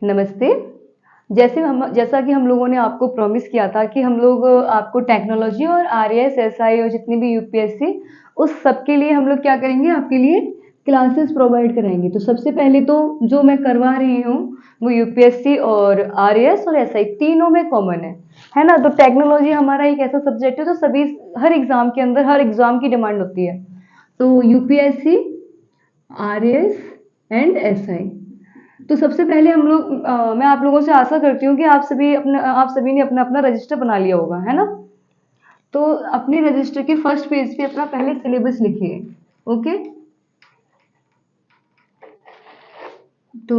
नमस्ते। जैसा कि हम लोगों ने आपको प्रॉमिस किया था कि हम लोग आपको टेक्नोलॉजी और आरएएस, एसआई और जितनी भी यूपीएससी उस सब के लिए हम लोग क्या करेंगे, आपके लिए क्लासेस प्रोवाइड कराएंगे। तो सबसे पहले तो जो मैं करवा रही हूँ वो यूपीएससी और आरएएस और एसआई तीनों में कॉमन है ना। तो टेक्नोलॉजी हमारा एक ऐसा सब्जेक्ट है जो सभी हर एग्जाम के अंदर हर एग्जाम की डिमांड होती है। तो यूपीएससी, आरएएस एंड एसआई। तो सबसे पहले मैं आप लोगों से आशा करती हूँ कि आप सभी ने अपना अपना रजिस्टर बना लिया होगा, है ना। तो अपने रजिस्टर के फर्स्ट पेज पे अपना पहले सिलेबस लिखिए। ओके। तो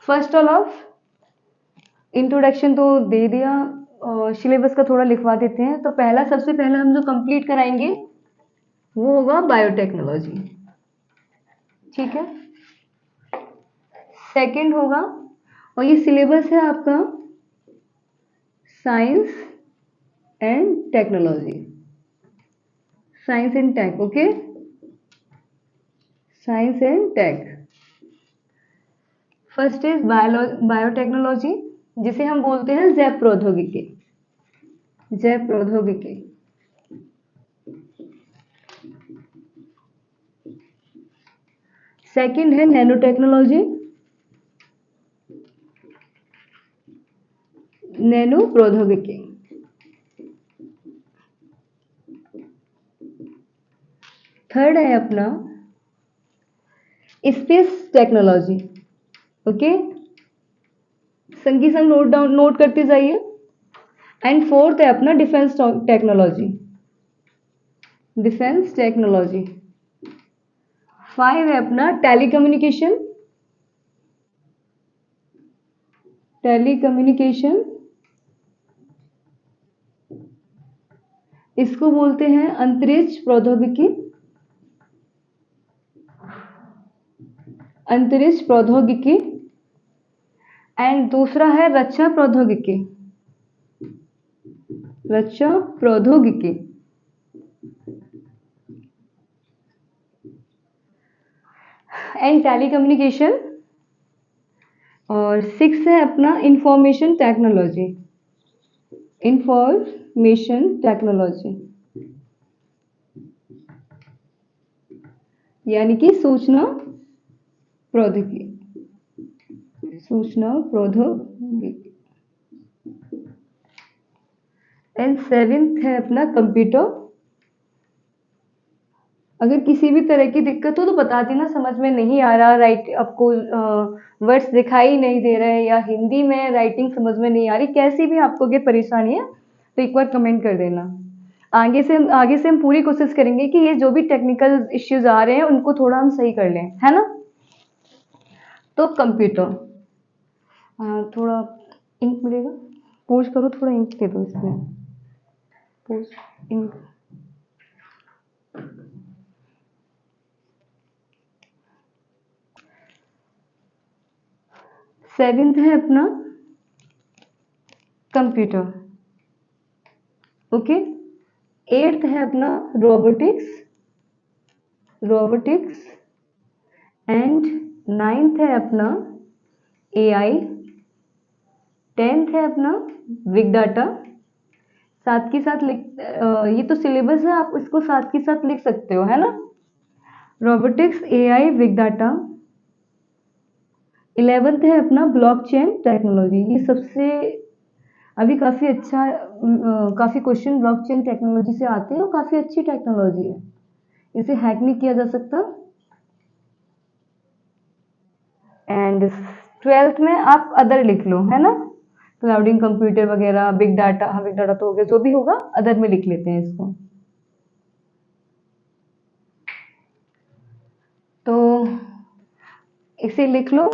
फर्स्ट ऑफ इंट्रोडक्शन तो दे दिया, सिलेबस का थोड़ा लिखवा देते हैं। तो सबसे पहला हम जो कंप्लीट कराएंगे वो होगा बायोटेक्नोलॉजी, ठीक है। सेकंड होगा, और ये सिलेबस है आपका, science and technology, science and tech. Okay, science and tech. First is biotechnology, जिसे हम बोलते हैं जैव प्रौद्योगिकी। जैव प्रौद्योगिकी। सेकंड है नैनो टेक्नोलॉजी, नैनो प्रौद्योगिकी। थर्ड है अपना स्पेस टेक्नोलॉजी। ओके, संगी संग नोट करते जाइए। एंड फोर्थ है अपना डिफेंस टेक्नोलॉजी, डिफेंस टेक्नोलॉजी। 5 है अपना टेलीकम्युनिकेशन, टेलीकम्युनिकेशन, इसको बोलते हैं अंतरिक्ष प्रौद्योगिकी, अंतरिक्ष प्रौद्योगिकी। एंड दूसरा है रक्षा प्रौद्योगिकी, रक्षा प्रौद्योगिकी। And telecommunication. और 6 है अपना इंफॉर्मेशन टेक्नोलॉजी, इंफॉर्मेशन टेक्नोलॉजी, यानी कि सूचना प्रौद्योगिकी, सूचना प्रौद्योगिकी। एंड 7th है अपना कंप्यूटर। अगर किसी भी तरह की दिक्कत हो तो बता देना, समझ में नहीं आ रहा, आपको वर्ड्स दिखाई नहीं दे रहे, या हिंदी में राइटिंग समझ में नहीं आ रही, कैसी भी आपको ये परेशानी है तो एक बार कमेंट कर देना। आगे से हम पूरी कोशिश करेंगे कि ये जो भी टेक्निकल इश्यूज आ रहे हैं उनको थोड़ा हम सही कर लें, है ना। तो कंप्यूटर, थोड़ा इंक मिलेगा, पोज करो, थोड़ा इंक दे दो इसमें, पोज इंक। सेवेंथ है अपना कंप्यूटर। ओके। 8th है अपना रोबोटिक्स, रोबोटिक्स। एंड 9th है अपना एआई। 10th है अपना बिग डाटा। साथ के साथ ये तो सिलेबस है, आप इसको साथ के साथ लिख सकते हो, है ना। Robotics, AI, big data. 11th है अपना ब्लॉकचेन टेक्नोलॉजी। ये सबसे अभी काफी अच्छा, काफी क्वेश्चन ब्लॉकचेन टेक्नोलॉजी से आते हैं और काफी अच्छी टेक्नोलॉजी है, इसे हैक नहीं किया जा सकता। एंड 12th में आप अदर लिख लो, है ना, क्लाउडिंग कंप्यूटर वगैरह, बिग डाटा। हाँ, बिग डाटा तो हो गया, जो भी होगा अदर में लिख लेते हैं इसको। तो इसे लिख लो।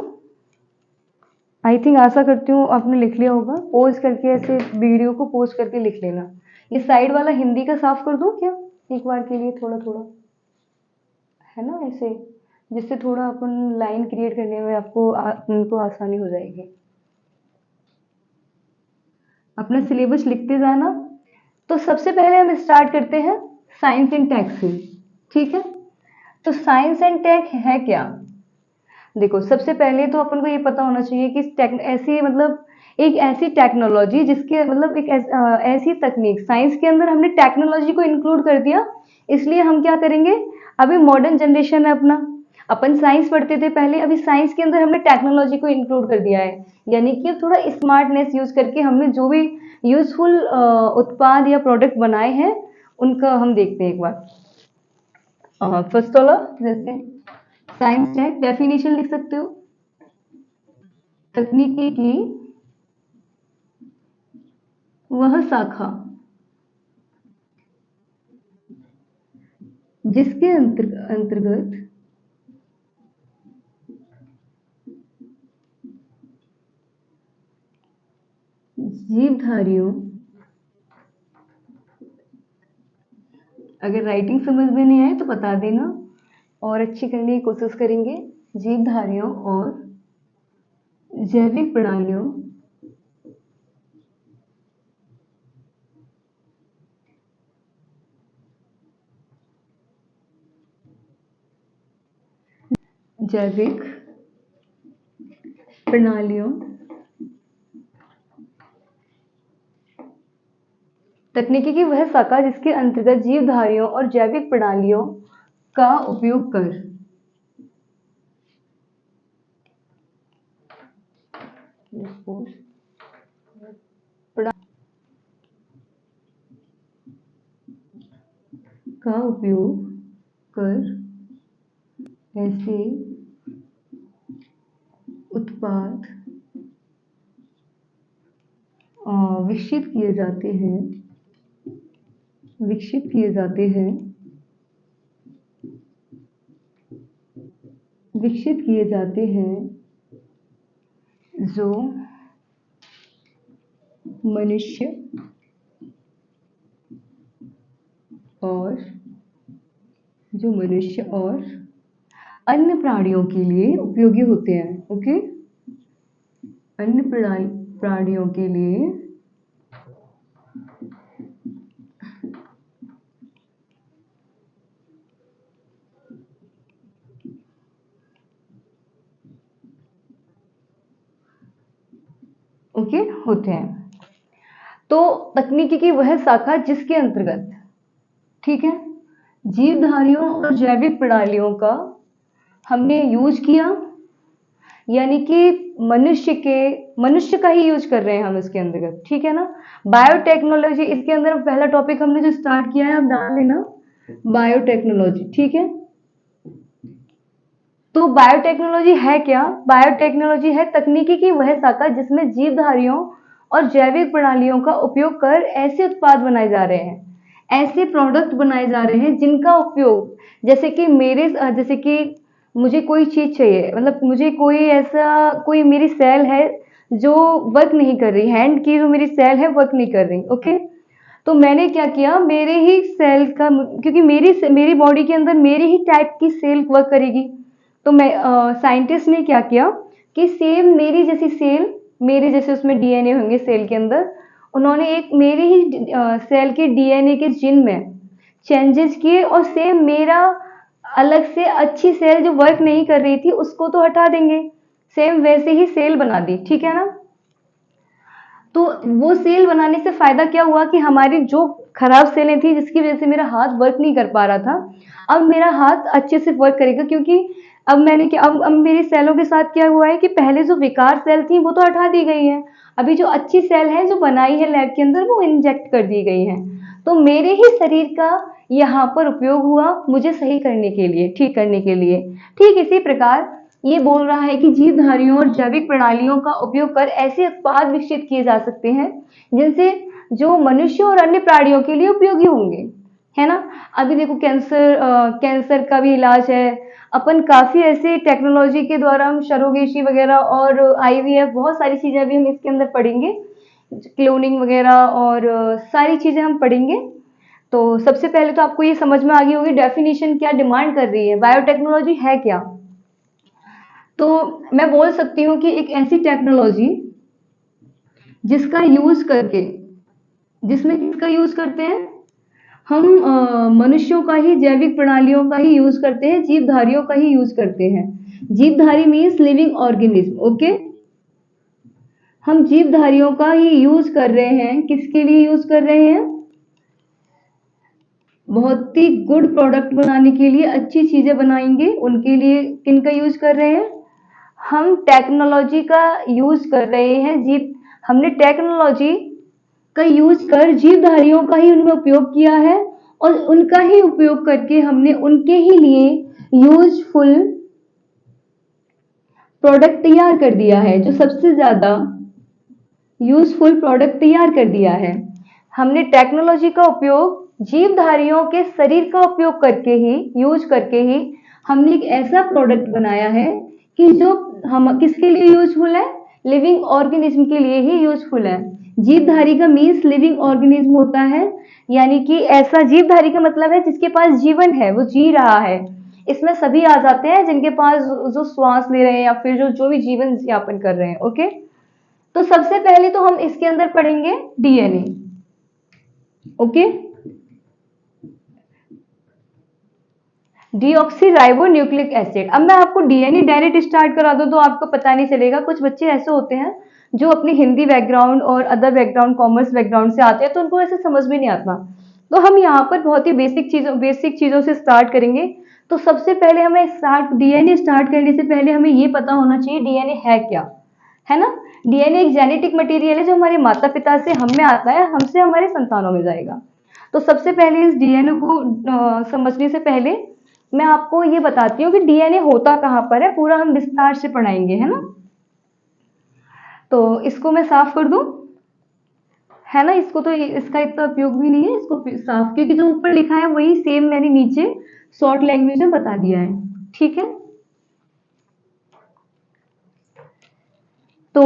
आई थिंक, आशा करती हूँ आपने लिख लिया होगा। पोज करके ऐसे वीडियो को पोज करके लिख लेना। ये साइड वाला हिंदी का साफ कर दूं क्या, एक बार के लिए, थोड़ा थोड़ा, है ना, ऐसे, जिससे थोड़ा अपन लाइन क्रिएट करने में उनको आसानी हो जाएगी। अपना सिलेबस लिखते जाना। तो सबसे पहले हम स्टार्ट करते हैं साइंस एंड टेक से, ठीक है। तो साइंस एंड टेक है क्या। देखो सबसे पहले तो अपन को ये पता होना चाहिए कि ऐसी मतलब एक ऐसी टेक्नोलॉजी जिसके मतलब ऐसी तकनीक साइंस के अंदर हमने टेक्नोलॉजी को इंक्लूड कर दिया। इसलिए हम क्या करेंगे, अभी मॉडर्न जनरेशन है अपना, अपन साइंस पढ़ते थे पहले, अभी साइंस के अंदर हमने टेक्नोलॉजी को इंक्लूड कर दिया है। यानी कि थोड़ा स्मार्टनेस यूज करके हमने जो भी यूजफुल उत्पाद या प्रोडक्ट बनाए हैं उनका हम देखते हैं एक बार। फर्स्ट वाला जैसे साइंस टेक डेफिनेशन लिख सकते हो, तकनीकी की वह शाखा जिसके अंतर्गत जीवधारियों, अगर राइटिंग समझ में नहीं आए तो बता देना और अच्छी करने की कोशिश करेंगे। जीवधारियों और जैविक प्रणालियों जैविक प्रणालियों तकनीकी की वह शाखा जिसके अंतर्गत जीवधारियों और जैविक प्रणालियों का उपयोग कर का उपयोग कर ऐसे उत्पाद विकसित किए जाते हैं, विकसित किए जाते हैं, विकसित किए जाते हैं जो मनुष्य और जो मनुष्य और अन्य प्राणियों के लिए उपयोगी होते हैं। ओके, अन्य प्राणियों के लिए ओके होते हैं। तो तकनीकी की वह शाखा जिसके अंतर्गत, ठीक है, जीवधारियों और जैविक प्रणालियों का हमने यूज किया, यानी कि मनुष्य का ही यूज कर रहे हैं हम इसके अंतर्गत, ठीक है ना। बायोटेक्नोलॉजी इसके अंदर पहला टॉपिक हमने जो स्टार्ट किया है आप डाल लेना, बायोटेक्नोलॉजी, ठीक है। तो बायोटेक्नोलॉजी है क्या? बायोटेक्नोलॉजी है तकनीकी की वह शाखा जिसमें जीवधारियों और जैविक प्रणालियों का उपयोग कर ऐसे उत्पाद बनाए जा रहे हैं, ऐसे प्रोडक्ट बनाए जा रहे हैं जिनका उपयोग, जैसे कि मुझे कोई चीज चाहिए, मतलब मुझे कोई मेरी सेल है जो वर्क नहीं कर रही, हैंड की जो मेरी सेल है वर्क नहीं कर रही, ओके। तो मैंने क्या किया, मेरे ही सेल का, क्योंकि मेरी बॉडी के अंदर मेरी ही टाइप की सेल वर्क करेगी, तो मैं साइंटिस्ट ने क्या किया कि सेम मेरे जैसे उसमें डीएनए होंगे सेल के अंदर, उन्होंने एक मेरे ही सेल के डीएनए के जीन में चेंजेस किए और सेम मेरा अलग से अच्छी सेल जो वर्क नहीं कर रही थी उसको तो हटा देंगे, सेम वैसे ही सेल बना दी, ठीक है ना। तो वो सेल बनाने से फायदा क्या हुआ कि हमारी जो खराब सेलें थी जिसकी वजह से मेरा हाथ वर्क नहीं कर पा रहा था, अब मेरा हाथ अच्छे से वर्क करेगा, क्योंकि अब मेरी सेलों के साथ क्या हुआ है कि पहले जो बेकार सेल थी वो तो हटा दी गई है, अभी जो अच्छी सेल है जो बनाई है लैब के अंदर वो इंजेक्ट कर दी गई है, तो मेरे ही शरीर का यहाँ पर उपयोग हुआ मुझे सही करने के लिए, ठीक करने के लिए। ठीक इसी प्रकार ये बोल रहा है कि जीवधारियों और जैविक प्रणालियों का उपयोग कर ऐसे उत्पाद विकसित किए जा सकते हैं जिनसे जो मनुष्य और अन्य प्राणियों के लिए उपयोगी होंगे, है ना। अभी देखो कैंसर का भी इलाज है, अपन काफी ऐसे टेक्नोलॉजी के द्वारा हम सरोगेसी वगैरह और आईवीएफ बहुत सारी चीजें अभी हम इसके अंदर पढ़ेंगे, क्लोनिंग वगैरह और सारी चीजें हम पढ़ेंगे। तो सबसे पहले तो आपको ये समझ में आ गई होगी डेफिनेशन क्या डिमांड कर रही है, बायोटेक्नोलॉजी है क्या। तो मैं बोल सकती हूँ कि एक ऐसी टेक्नोलॉजी जिसका यूज करके, जिसमें किसका यूज करते हैं, हम मनुष्यों का ही, जैविक प्रणालियों का ही यूज करते हैं, जीवधारियों का ही यूज करते हैं। जीवधारी मीन्स लिविंग ऑर्गेनिज्म। ओके, हम जीवधारियों का ही यूज कर रहे हैं। किसके लिए यूज कर रहे हैं? बहुत ही गुड प्रोडक्ट बनाने के लिए, अच्छी चीजें बनाएंगे उनके लिए किनका यूज कर रहे हैं? हम टेक्नोलॉजी का यूज कर रहे हैं। जीव हमने टेक्नोलॉजी का यूज कर जीवधारियों का ही उनमें उपयोग किया है, और उनका ही उपयोग करके हमने उनके ही लिए यूजफुल प्रोडक्ट तैयार कर दिया है। जो सबसे ज्यादा यूजफुल प्रोडक्ट तैयार कर दिया है, हमने टेक्नोलॉजी का उपयोग जीवधारियों के शरीर का उपयोग करके ही, यूज करके ही हमने एक ऐसा प्रोडक्ट बनाया है कि जो हम किसके लिए यूजफुल है? लिविंग ऑर्गेनिज्म के लिए ही यूजफुल है। जीवधारी का मीन्स लिविंग ऑर्गेनिज्म होता है, यानी कि ऐसा जीवधारी का मतलब है जिसके पास जीवन है, वो जी रहा है। इसमें सभी आ जाते हैं जिनके पास जो श्वास ले रहे हैं या फिर जो जो भी जीवन यापन कर रहे हैं। ओके, तो सबसे पहले तो हम इसके अंदर पढ़ेंगे DNA. Okay, deoxy ribo nucleic acid. अब मैं आपको डीएनए डायरेक्ट स्टार्ट करा दूं तो आपको पता नहीं चलेगा। कुछ बच्चे ऐसे होते हैं जो अपने हिंदी बैकग्राउंड और अदर बैकग्राउंड, कॉमर्स बैकग्राउंड से आते हैं, तो उनको ऐसे समझ में नहीं आता। तो हम यहाँ पर बहुत ही बेसिक चीजों से स्टार्ट करेंगे। तो सबसे पहले हमें डीएनए स्टार्ट करने से पहले हमें ये पता होना चाहिए डीएनए है क्या, है ना? डीएनए एक जेनेटिक मटेरियल है जो हमारे माता पिता से हम में आता है, हमसे हमारे संतानों में जाएगा। तो सबसे पहले इस डीएनए को समझने से पहले मैं आपको ये बताती हूँ कि डीएनए होता कहाँ पर है, पूरा हम विस्तार से पढ़ाएंगे, है ना? तो इसको मैं साफ कर दूं, है ना? इसको तो इसका इतना उपयोग भी नहीं है, इसको साफ, क्योंकि जो ऊपर लिखा है वही सेम मैंने नीचे शॉर्ट लैंग्वेज में बता दिया है। ठीक है, तो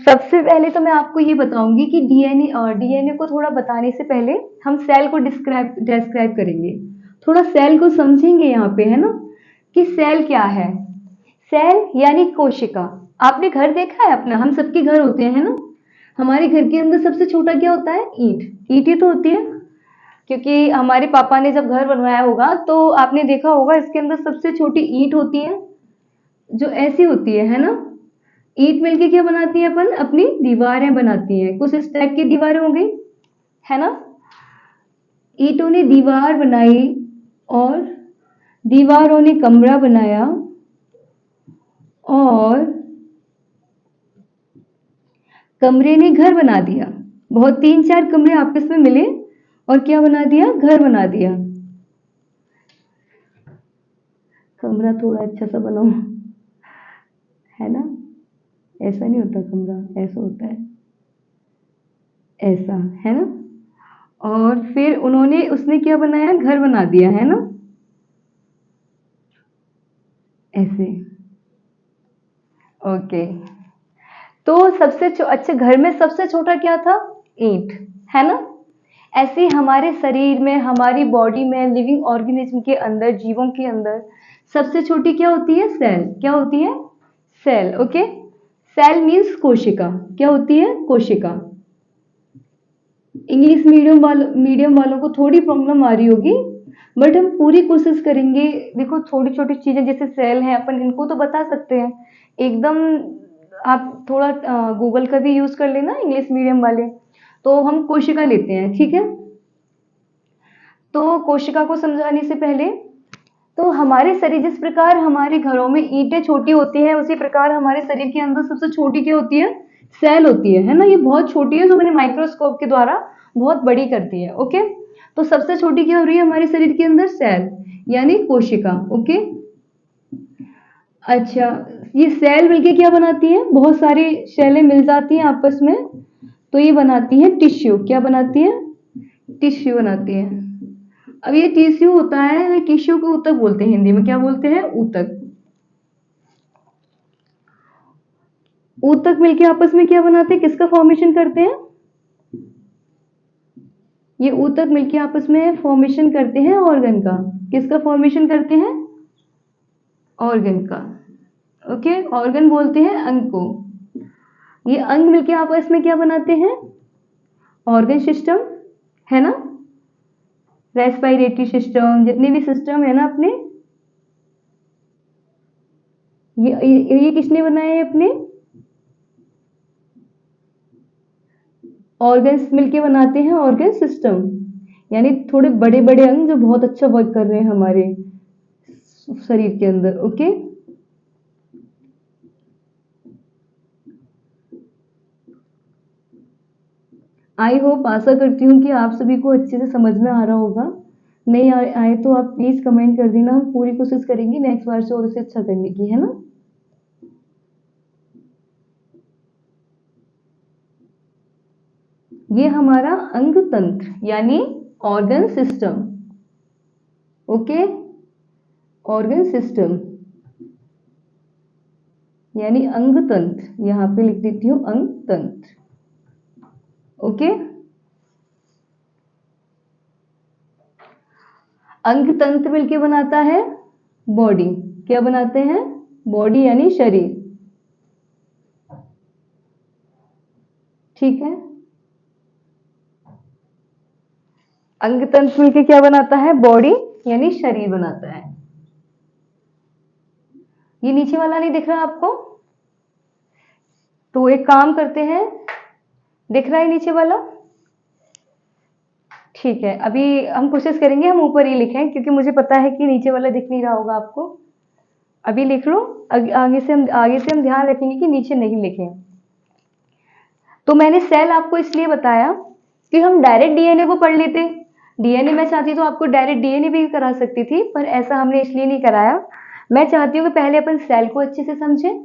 सबसे पहले तो मैं आपको ये बताऊंगी कि डीएनए को थोड़ा बताने से पहले हम सेल को डिस्क्राइब करेंगे। थोड़ा सेल को समझेंगे यहाँ पे, है ना, कि सेल क्या है। सेल यानी कोशिका। आपने घर देखा है अपना? हम सबके घर होते हैं, है ना? हमारे घर के अंदर सबसे छोटा क्या होता है? ईंट। ईंट ही तो होती है, क्योंकि हमारे पापा ने जब घर बनवाया होगा तो आपने देखा होगा इसके अंदर सबसे छोटी ईंट होती है, जो ऐसी होती है ना? ईंट मिलके क्या बनाती है? अपन अपनी दीवारें बनाती हैं। कुछ इस टाइप की दीवारें हो गई, है ना? ईंटों ने दीवार बनाई, और दीवारों ने कमरा बनाया, और कमरे ने घर बना दिया। बहुत 3-4 कमरे आपस में मिले और क्या बना दिया? घर बना दिया। कमरा थोड़ा अच्छा सा बनाओ, है ना? ऐसा नहीं होता कमरा, ऐसा होता है, ऐसा, है ना? और फिर उसने क्या बनाया? घर बना दिया, है ना? ऐसे। ओके, तो अच्छा, घर में सबसे छोटा क्या था? ईंट, है ना? ऐसे ही हमारे शरीर में, हमारी बॉडी में, लिविंग ऑर्गेनिज्म के अंदर, जीवों के अंदर सबसे छोटी क्या होती है? सेल। क्या होती है? सेल। ओके, सेल मीन्स कोशिका। क्या होती है? कोशिका। इंग्लिश मीडियम वालों को थोड़ी प्रॉब्लम आ रही होगी, बट हम पूरी कोशिश करेंगे। देखो, छोटी छोटी चीजें जैसे सेल है, अपन इनको तो बता सकते हैं एकदम। आप थोड़ा गूगल का भी यूज कर लेना, इंग्लिश मीडियम वाले। तो हम कोशिका लेते हैं, ठीक है? तो कोशिका को समझाने से पहले, तो हमारे शरीर, जिस प्रकार हमारे घरों में ईंटें छोटी होती हैं, उसी प्रकार हमारे शरीर के अंदर सबसे छोटी क्या होती है? सेल होती है ना? ये बहुत छोटी है, जो मैंने माइक्रोस्कोप के द्वारा बहुत बड़ी करती है। ओके, तो सबसे छोटी क्या हो रही है हमारे शरीर के अंदर? सेल, यानी कोशिका। ओके, अच्छा, ये सेल मिलके क्या बनाती है? बहुत सारी सेलें मिल जाती हैं आपस में, तो ये बनाती है टिश्यू। क्या बनाती है? टिश्यू बनाती है। अब ये टिश्यू होता है, टिश्यू को ऊतक बोलते हैं, हिंदी में क्या बोलते हैं? ऊतक। ऊतक मिलके आपस में क्या बनाते हैं? किसका फॉर्मेशन करते हैं? ये ऊतक मिलके आपस में फॉर्मेशन करते हैं ऑर्गन का। किसका फॉर्मेशन करते हैं? ऑर्गन का। ओके, ऑर्गन बोलते हैं अंग को। ये अंग मिलके आपस में क्या बनाते हैं? ऑर्गन सिस्टम, है ना? रेस्पिरेटरी सिस्टम, जितने भी सिस्टम है ना अपने, ये किसने बनाए हैं अपने? ऑर्गन्स मिलके बनाते हैं ऑर्गन सिस्टम, यानी थोड़े बड़े बड़े अंग जो बहुत अच्छा वर्क कर रहे हैं हमारे शरीर के अंदर। ओके, आई होप, आशा करती हूँ कि आप सभी को अच्छे से समझ में आ रहा होगा। नहीं आए तो आप प्लीज कमेंट कर देना, हम पूरी कोशिश करेंगे नेक्स्ट बार से और उसे अच्छा करने की, है ना। ये हमारा अंग तंत्र यानी organ system. Okay, organ system यानी अंग तंत्र, यहाँ पे लिख देती हूँ अंग तंत्र। ओके, अंग तंत्र मिलके बनाता है बॉडी। क्या बनाते हैं? बॉडी यानी शरीर। ठीक है, अंग तंत्र मिलके क्या बनाता है? बॉडी यानी शरीर बनाता है। ये नीचे वाला नहीं दिख रहा आपको? तो एक काम करते हैं, दिख रहा है नीचे वाला? ठीक है, अभी हम कोशिश करेंगे हम ऊपर ही लिखें, क्योंकि मुझे पता है कि नीचे वाला दिख नहीं रहा होगा आपको। अभी लिख लो, आगे से हम ध्यान रखेंगे कि नीचे नहीं लिखें। तो मैंने सेल आपको इसलिए बताया कि हम डायरेक्ट डीएनए को पढ़ लेते। डीएनए मैं चाहती तो आपको डायरेक्ट डीएनए भी करा सकती थी, पर ऐसा हमने इसलिए नहीं कराया। मैं चाहती हूँ कि पहले अपन सेल को अच्छे से समझें,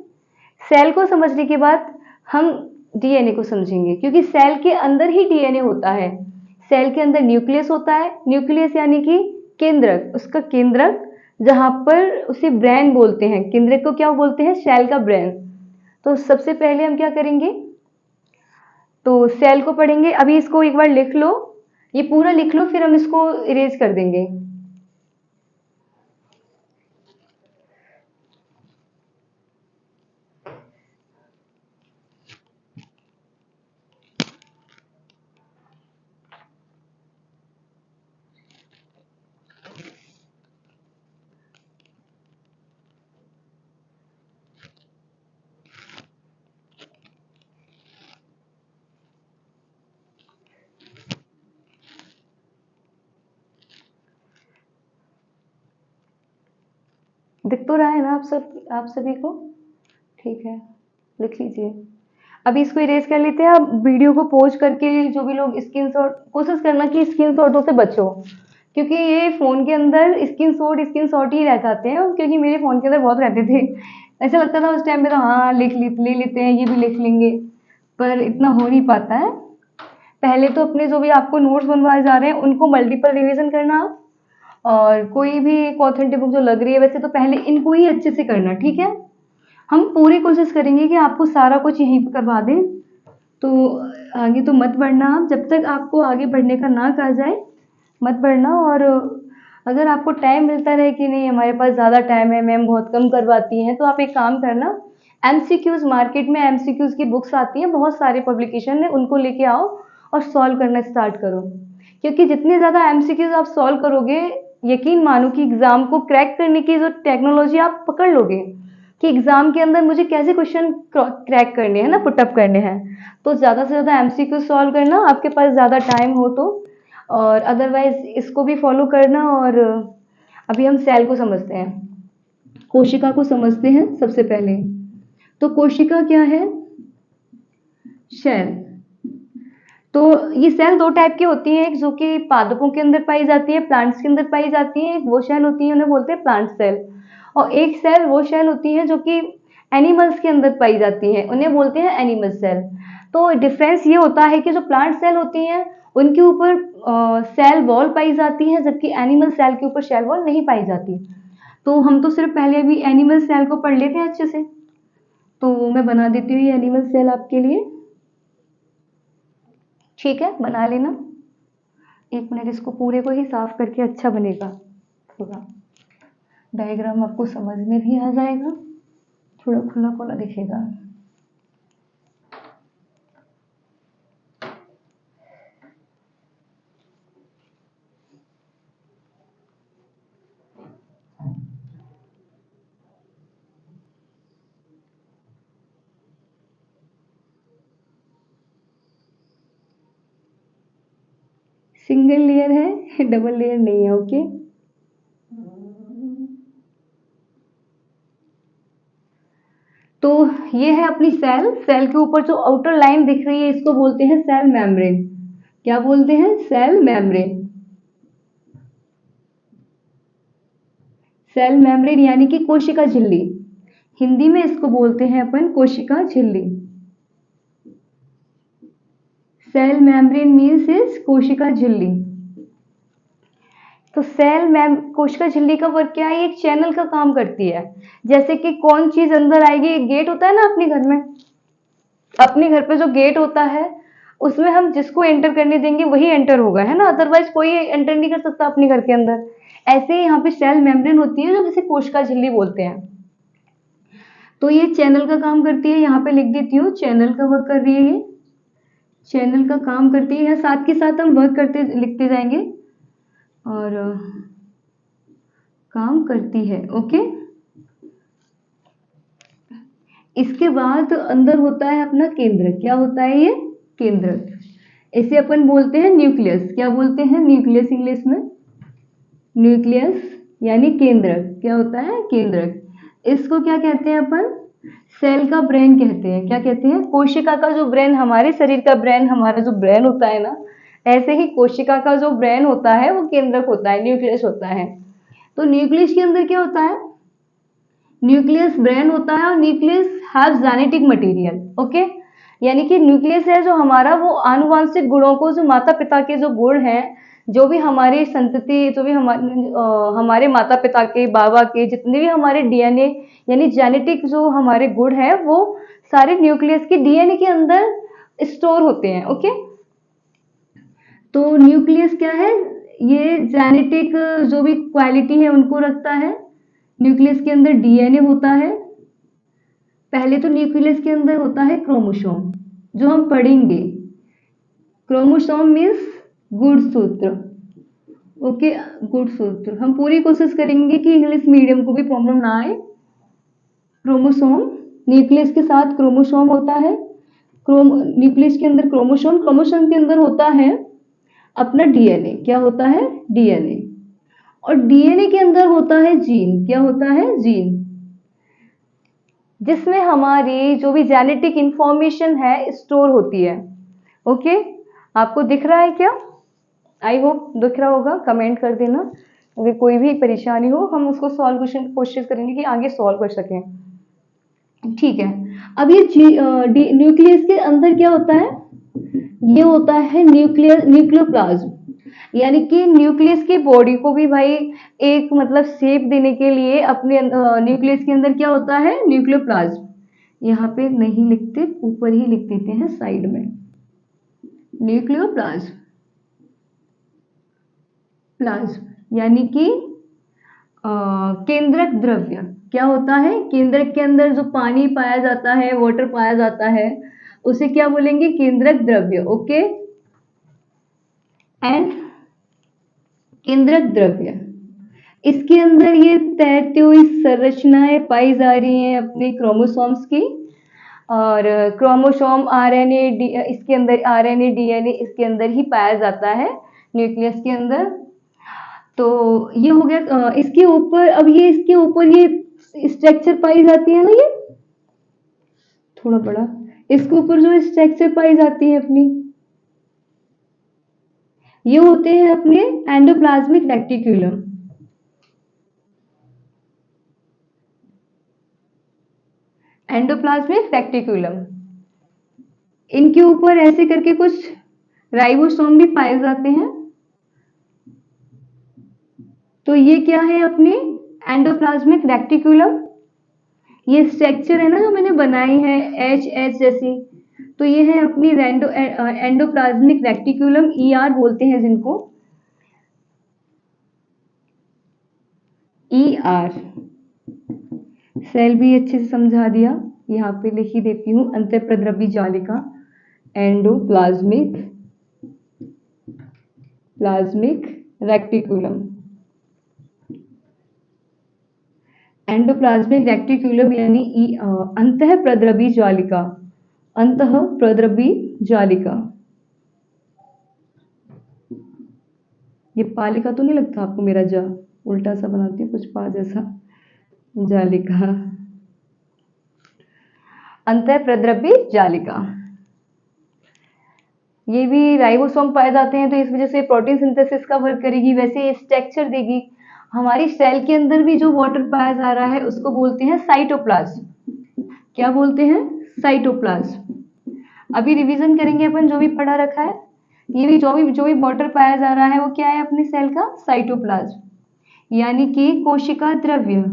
सेल को समझने के बाद हम डीएनए को समझेंगे, क्योंकि सेल के अंदर ही डीएनए होता है। सेल के अंदर न्यूक्लियस होता है, न्यूक्लियस यानी कि केंद्रक, उसका केंद्रक, जहां पर उसे ब्रेन बोलते हैं। केंद्रक को क्या बोलते हैं? सेल का ब्रेन। तो सबसे पहले हम क्या करेंगे, तो सेल को पढ़ेंगे। अभी इसको एक बार लिख लो, ये पूरा लिख लो, फिर हम इसको इरेज कर देंगे। दिख तो रहा है ना आप सभी को? ठीक है, लिख लीजिए। अभी इसको इरेज कर लेते हैं। आप वीडियो को पॉज करके जो भी लोग स्क्रीनशॉट, कोशिश करना कि स्क्रीनशॉटों से बचो, क्योंकि ये फोन के अंदर स्क्रीनशॉट ही रह जाते हैं, क्योंकि मेरे फोन के अंदर बहुत रहते थे। ऐसा लगता था उस टाइम पे, तो हाँ ले लेते हैं, ये भी लिख लेंगे, पर इतना हो नहीं पाता है। पहले तो अपने जो भी आपको नोट्स बनवाए जा रहे हैं उनको मल्टीपल रिवीजन करना आप, और कोई भी एक ऑथेंटिक बुक जो लग रही है वैसे, तो पहले इनको ही अच्छे से करना। ठीक है, हम पूरी कोशिश करेंगे कि आपको सारा कुछ यहीं पे करवा दें। तो आगे तो मत बढ़ना आप, जब तक आपको आगे बढ़ने का ना कहा जाए मत बढ़ना। और अगर आपको टाइम मिलता रहे कि नहीं हमारे पास ज़्यादा टाइम है, मैम बहुत कम करवाती हैं, तो आप एक काम करना, एमसीक्यूज, मार्केट में एमसीक्यूज की बुक्स आती हैं, बहुत सारे पब्लिकेशन है, उनको लेके आओ और सॉल्व करना स्टार्ट करो। क्योंकि जितने ज़्यादा एमसीक्यूज आप सॉल्व करोगे, यकीन मानो कि एग्जाम को क्रैक करने की जो टेक्नोलॉजी आप पकड़ लोगे, कि एग्जाम के अंदर मुझे कैसे क्वेश्चन क्रैक करने हैं ना, पुटअप करने हैं, तो ज़्यादा से ज़्यादा एमसीक्यू सॉल्व करना, आपके पास ज़्यादा टाइम हो तो। और अदरवाइज इसको भी फॉलो करना। और अभी हम सेल को समझते हैं, कोशिका को समझते हैं सबसे पहले। तो कोशिका क्या है? सेल। तो ये सेल दो टाइप की होती हैं, एक जो कि पादपों के अंदर पाई जाती है, प्लांट्स के अंदर पाई जाती है, एक वो सेल होती है उन्हें बोलते हैं प्लांट सेल। और एक सेल वो सेल होती है जो कि एनिमल्स के अंदर पाई जाती है, उन्हें बोलते हैं एनिमल सेल। तो डिफरेंस ये होता है कि जो प्लांट सेल होती हैं उनके ऊपर सेल वॉल पाई जाती है, जबकि एनिमल सेल के ऊपर सेल वॉल नहीं पाई जाती। तो हम तो सिर्फ पहले अभी एनिमल सेल को पढ़ लेते हैं अच्छे से। तो मैं बना देती हूँ ये एनिमल सेल आपके लिए। ठीक है, बना लेना। एक मिनट, इसको पूरे को ही साफ करके अच्छा बनेगा, थोड़ा डायग्राम आपको समझ में भी आ जाएगा, थोड़ा खुला खुला दिखेगा। सिंगल लेयर है, डबल लेयर नहीं है। ओके, तो ये है अपनी सेल। सेल के ऊपर जो आउटर लाइन दिख रही है इसको बोलते हैं सेल मेम्ब्रेन। क्या बोलते हैं? Cell membrane. सेल मेम्ब्रेन यानी कि कोशिका झिल्ली। हिंदी में इसको बोलते हैं अपन कोशिका झिल्ली। सेल मेम्ब्रेन मीन्स इज कोशिका झिल्ली। तो कोशिका झिल्ली का वर्क क्या है? एक चैनल का काम करती है। जैसे कि कौन चीज अंदर आएगी, एक गेट होता है ना अपने घर में, अपने घर पे जो गेट होता है उसमें हम जिसको एंटर करने देंगे वही एंटर होगा, है ना, अदरवाइज कोई एंटर नहीं कर सकता अपने घर के अंदर। ऐसे ही यहाँ पे सेल मेम्ब्रेन होती है जो जिसे कोशिका झिल्ली बोलते हैं। तो ये चैनल का काम करती है, यहाँ पे लिख देती हूँ चैनल का वर्क कर रही है, ये चैनल का काम करती है। साथ के साथ हम वर्क करते लिखते जाएंगे और काम करती है। ओके, इसके बाद अंदर होता है अपना केंद्र। क्या होता है ये? केंद्र। इसे अपन बोलते हैं न्यूक्लियस। क्या बोलते हैं? न्यूक्लियस इंग्लिश में। न्यूक्लियस यानी केंद्र। क्या होता है? केंद्र। इसको क्या कहते हैं अपन? सेल का ब्रेन कहते हैं। क्या कहते हैं? कोशिका का जो ब्रेन, हमारे शरीर का ब्रेन, हमारा जो ब्रेन होता है ना, ऐसे ही कोशिका का जो ब्रेन होता है वो केंद्रक होता है, न्यूक्लियस होता है। तो न्यूक्लियस के अंदर क्या होता है? न्यूक्लियस ब्रेन होता है और nucleus have genetic material. Okay, यानी कि न्यूक्लियस है जो हमारा, वो आनुवांशिक गुणों को, जो माता पिता के जो गुण हैं, जो भी हमारी संतति, जो भी हमारे माता पिता के, बाबा के जितने भी हमारे डीएनए यानी जेनेटिक जो हमारे गुण हैं वो सारे न्यूक्लियस के डीएनए के अंदर स्टोर होते हैं। ओके, तो न्यूक्लियस क्या है? ये जेनेटिक जो भी क्वालिटी है उनको रखता है। न्यूक्लियस के अंदर डीएनए होता है। पहले तो न्यूक्लियस के अंदर होता है क्रोमोसोम, जो हम पढ़ेंगे। क्रोमोसोम मीन्स गुणसूत्र। ओके, गुणसूत्र। हम पूरी कोशिश करेंगे कि इंग्लिश मीडियम को भी प्रॉब्लम ना आए। क्रोमोसोम, न्यूक्लियस के साथ क्रोमोसोम होता है। न्यूक्लियस के अंदर क्रोमोसोम, क्रोमोसोम के अंदर होता है अपना डीएनए। क्या होता है? डीएनए। और डीएनए के अंदर होता है जीन। क्या होता है? जीन, जिसमें हमारी जो भी जेनेटिक इंफॉर्मेशन है स्टोर होती है। ओके, आपको दिख रहा है क्या? आई होप दिख रहा होगा, कमेंट कर देना। अगर कोई भी परेशानी हो हम उसको सॉल्व कोशिश करेंगे कि आगे सॉल्व कर सकें। ठीक है, अब ये न्यूक्लियस के अंदर क्या होता है? ये होता है न्यूक्लियोप्लाज्म। यानी कि न्यूक्लियस की बॉडी को भी भाई एक मतलब शेप देने के लिए अपने न्यूक्लियस के अंदर क्या होता है? न्यूक्लियोप्लाज्म। यहाँ पे नहीं लिखते, ऊपर ही लिख देते हैं साइड में, न्यूक्लियोप्लाज्म। प्लाज्म यानी कि केंद्रक द्रव्य। क्या होता है? केंद्रक के अंदर जो पानी पाया जाता है, वाटर पाया जाता है, उसे क्या बोलेंगे? केंद्रक द्रव्य। ओके, एंड केंद्रक द्रव्य, इसके अंदर ये तैरती हुई संरचनाएं पाई जा रही हैं अपने क्रोमोसोम्स की। और क्रोमोसोम, आरएनए, इसके अंदर आरएनए, डीएनए इसके अंदर ही पाया जाता है न्यूक्लियस के अंदर। तो ये हो गया इसके ऊपर। अब ये इसके ऊपर ये स्ट्रक्चर पाई जाती है ना, ये थोड़ा बड़ा, इसके ऊपर जो स्ट्रक्चर पाई जाती है अपनी, ये होते हैं अपने एंडोप्लाज्मिक रेटिकुलम। एंडोप्लाज्मिक रेटिकुलम, इनके ऊपर ऐसे करके कुछ राइबोसोम भी पाए जाते हैं। तो ये क्या है? अपने एंडोप्लाज्मिक रेटिकुलम। ये स्ट्रक्चर है ना जो मैंने बनाई है एच एच जैसी, तो ये है अपनी एंडोप्लाज्मिक रेटिकुलम, ईआर बोलते हैं जिनको, ईआर। सेल भी अच्छे से समझा दिया, यहाँ पे लिख ही देती हूँ, अंतःप्रद्रवी जालिका, एंडोप्लाज्मिक रेटिकुलम। एंडोप्लाज्मिक रेटिकुलम यानी अंतःप्रद्रवी जालिका, अंतःप्रद्रवी जालिका। ये पा लिखा तो नहीं लगता आपको मेरा जा? उल्टा सा बनाती हूँ कुछ पा जैसा। जालिका। अंतःप्रद्रव्य जालिका। ये भी राइबोसोम पाए जाते हैं, तो इस वजह से प्रोटीन सिंथेसिस का वर्क करेगी, वैसे ये स्ट्रक्चर देगी। हमारी सेल के अंदर भी जो वाटर पाया जा रहा है उसको बोलते हैं साइटोप्लाज्म। क्या बोलते हैं? साइटोप्लाज्म। अभी रिवीजन करेंगे अपन जो भी पढ़ा रखा है। ये भी जो भी वाटर पाया जा रहा है वो क्या है अपने सेल का? साइटोप्लाज्म, यानी कि कोशिका द्रव्य।